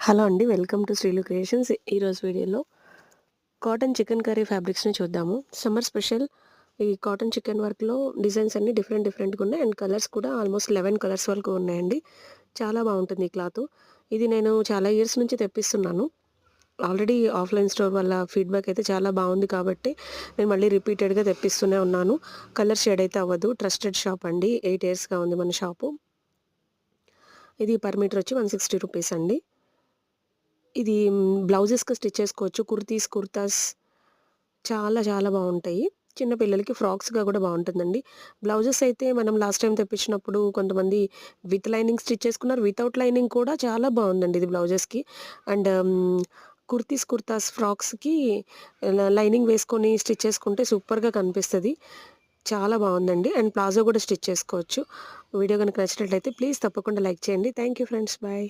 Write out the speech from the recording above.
Hello అండి. Welcome to Srilu creations. ఈరోజు వీడియోలో కాటన్ చికెన్ కర్రీ ఫ్యాబ్రిక్స్‌ని చూద్దాము. సమ్మర్ స్పెషల్ ఈ కాటన్ చికెన్ వర్క్‌లో డిజైన్స్ అన్నీ డిఫరెంట్‌గా ఉన్నాయి. అండ్ కలర్స్ కూడా ఆల్మోస్ట్ 11 కలర్స్ వరకు ఉన్నాయండి. చాలా బాగుంటుంది ఈ క్లాతు. ఇది నేను చాలా ఇయర్స్ నుంచి తెప్పిస్తున్నాను. ఆల్రెడీ ఆఫ్‌లైన్ స్టోర్ వల్ల ఫీడ్‌బ్యాక్ అయితే చాలా బాగుంది కాబట్టి నేను మళ్ళీ రిపీటెడ్‌గా తెప్పిస్తూనే ఉన్నాను. కలర్ షేడ్ అయితే అవ్వదు. ట్రస్టెడ్ షాప్ అండి. 8 ఇయర్స్‌గా ఉంది మన షాపు. ఇది పర్ మీటర్ వచ్చి 160 రూపీస్ అండి. ఇది బ్లౌజెస్‌కి స్టిచ్ చేసుకోవచ్చు. కుర్తీస్, కుర్తాస్ చాలా చాలా బావుంటాయి. చిన్న పిల్లలకి ఫ్రాక్స్‌గా గూడా బావుంటుందండి. బ్లౌజెస్ అయితే మనం లాస్ట్ టైమ్ తెప్పించినప్పుడు కొంతమంది విత్ లైనింగ్ స్టిచ్ చేసుకున్నారు. వితౌట్ లైనింగ్ కూడా చాలా బావుందండి ఇది బ్లౌజెస్‌కి. అండ్ కుర్తీస్, కుర్తాస్, ఫ్రాక్స్‌కి లైనింగ్ వేసుకొని స్టిచ్ చేసుకుంటే సూపర్‌గా కనిపిస్తది. చాలా బావుందండి. అండ్ ప్లాజో గూడా స్టిచ్ చేసుకోవచ్చు. వీడియో గనుక నచ్చినట్లయితే ప్లీజ్ తప్పకుండా లైక్ చేయండి. Thank you friends. బాయ్.